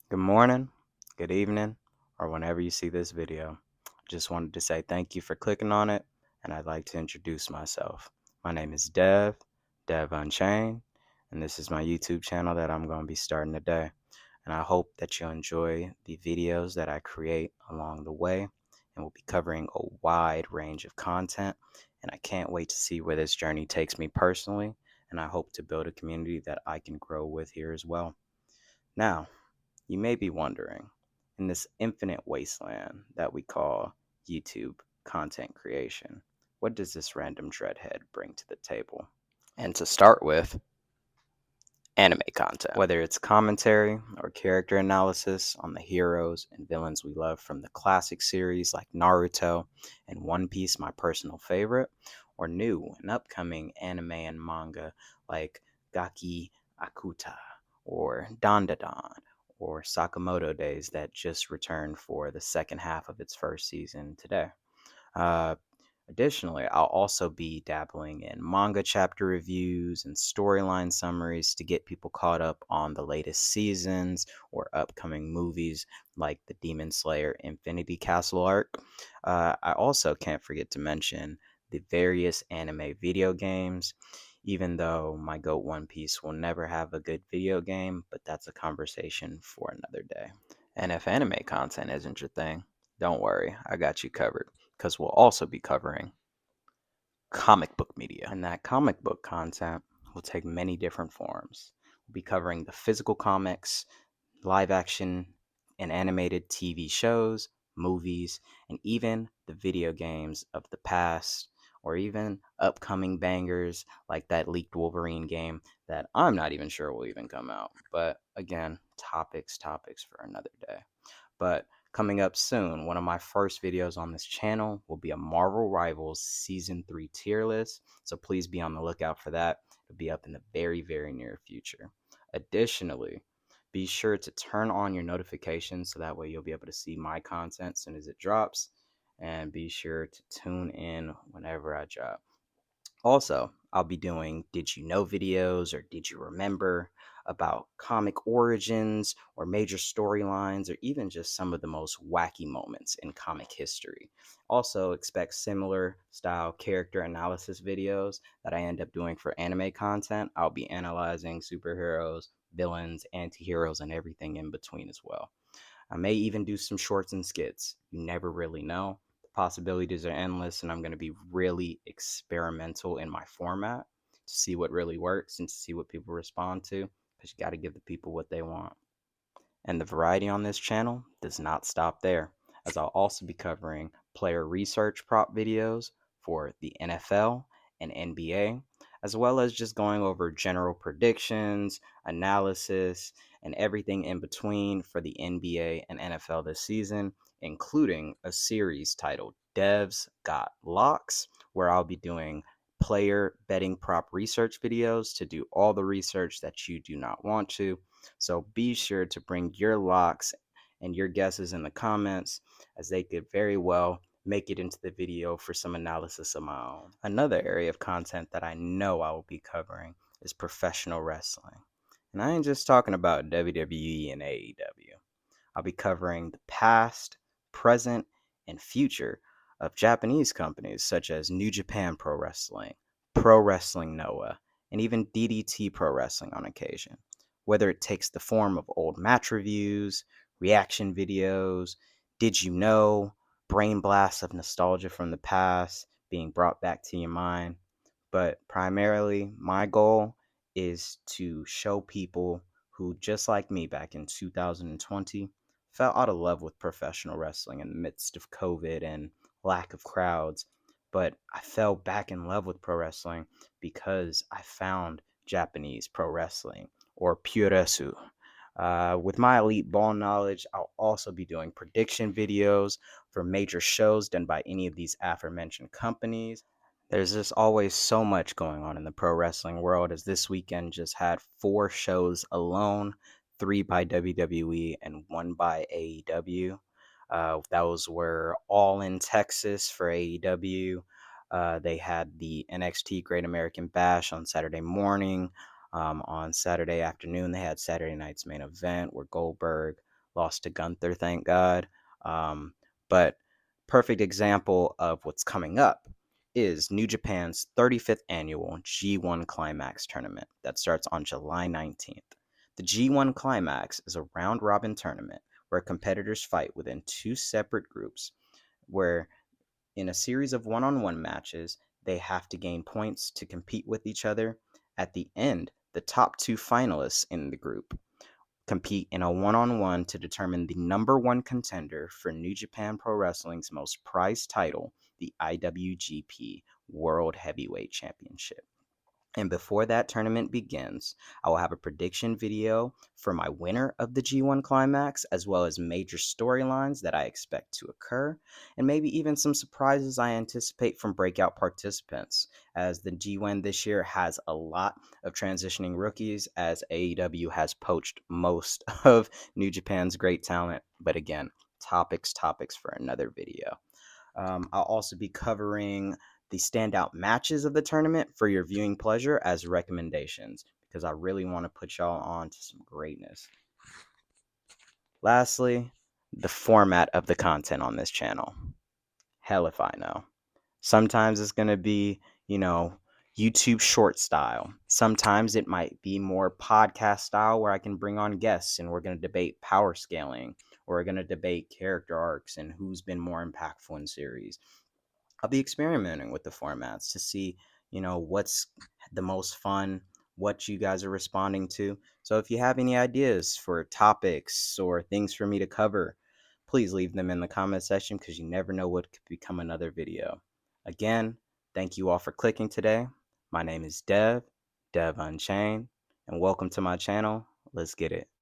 Good morning, good evening, or whenever you see this video. Just wanted to say thank you for clicking on it, and I'd like to introduce myself. My name is DevUnchained, and this is my YouTube channel that I'm going to be starting today. And I hope that you enjoy the videos that I create along the way, and we'll be covering a wide range of content. And I can't wait to see where this journey takes me personally, and I hope to build a community that I can grow with here as well. Now, you may be wondering, in this infinite wasteland that we call YouTube content creation, what does this random dreadhead bring to the table? And to start with, anime content. Whether it's commentary or character analysis on the heroes and villains we love from the classic series like Naruto and One Piece, my personal favorite, or new and upcoming anime and manga like Gaki Akuta or Dandadan or Sakamoto Days that just returned for the second half of its first season today. Uh, Additionally, I'll also be dabbling in manga chapter reviews and storyline summaries to get people caught up on the latest seasons or upcoming movies like the Demon Slayer Infinity Castle arc. I also can't forget to mention the various anime video games, even though my GOAT One Piece will never have a good video game, but that's a conversation for another day. And if anime content isn't your thing, don't worry, I got you covered because we'll also be covering comic book media. And that comic book content will take many different forms. We'll be covering the physical comics, live action and animated TV shows, movies, and even the video games of the past, or even upcoming bangers like that leaked Wolverine game that I'm not even sure will even come out. But again, topics for another day. But coming up soon, one of my first videos on this channel will be a Marvel Rivals Season 3 tier list. So please be on the lookout for that. It'll be up in the very near future. Additionally, be sure to turn on your notifications so that way you'll be able to see my content as soon as it drops. And be sure to tune in whenever I drop. Also, I'll be doing Did You Know videos or Did You Remember about comic origins or major storylines or even just some of the most wacky moments in comic history. Also, expect similar style character analysis videos that I end up doing for anime content. I'll be analyzing superheroes, villains, anti-heroes, and everything in between as well. I may even do some shorts and skits. You never really know. The possibilities are endless, and I'm going to be really experimental in my format to see what really works and to see what people respond to because you got to give the people what they want. And the variety on this channel does not stop there, as I'll also be covering player research prop videos for the NFL and NBA, as well as just going over general predictions, analysis, and everything in between for the NBA and NFL this season, including a series titled Devs Got Locks, where I'll be doing player betting prop research videos to do all the research that you do not want to. So be sure to bring your locks and your guesses in the comments, as they could very well make it into the video for some analysis of my own. Another area of content that I know I will be covering is professional wrestling. And I ain't just talking about WWE and AEW. I'll be covering the past, present, and future of Japanese companies such as New Japan Pro Wrestling, Pro Wrestling Noah, and even DDT Pro Wrestling on occasion. Whether it takes the form of old match reviews, reaction videos, did you know, brain blasts of nostalgia from the past being brought back to your mind. But primarily, my goal is to show people who, just like me back in 2020, fell out of love with professional wrestling in the midst of COVID and lack of crowds. But I fell back in love with pro wrestling because I found Japanese pro wrestling, or puresu. With my elite ball knowledge, I'll also be doing prediction videos for major shows done by any of these aforementioned companies. There's just always so much going on in the pro wrestling world, as this weekend just had 4 shows alone, 3 by WWE and 1 by AEW. Those were all in Texas for AEW. They had the NXT Great American Bash on Saturday morning. On Saturday afternoon, they had Saturday night's main event where Goldberg lost to Gunther, thank God. But perfect example of what's coming up is New Japan's 35th annual G1 Climax tournament that starts on July 19th. The G1 Climax is a round robin tournament where competitors fight within two separate groups, where in a series of one on one matches, they have to gain points to compete with each other. At the end, the top two finalists in the group compete in a one on one to determine the number one contender for New Japan Pro Wrestling's most prized title, the IWGP World Heavyweight Championship. And before that tournament begins, I will have a prediction video for my winner of the G1 Climax, as well as major storylines that I expect to occur, and maybe even some surprises I anticipate from breakout participants, as the G1 this year has a lot of transitioning rookies, as AEW has poached most of New Japan's great talent. But again, topics for another video. I'll also be covering the standout matches of the tournament for your viewing pleasure as recommendations, because I really want to put y'all on to some greatness. Lastly, the format of the content on this channel. Hell if I know. Sometimes it's going to be, YouTube short style. Sometimes it might be more podcast style where I can bring on guests and we're going to debate power scaling, or we're going to debate character arcs and who's been more impactful in series. I'll be experimenting with the formats to see, what's the most fun, what you guys are responding to. So if you have any ideas for topics or things for me to cover, please leave them in the comment section, because you never know what could become another video. Again, thank you all for clicking today. My name is DevUnchained, and welcome to my channel. Let's get it.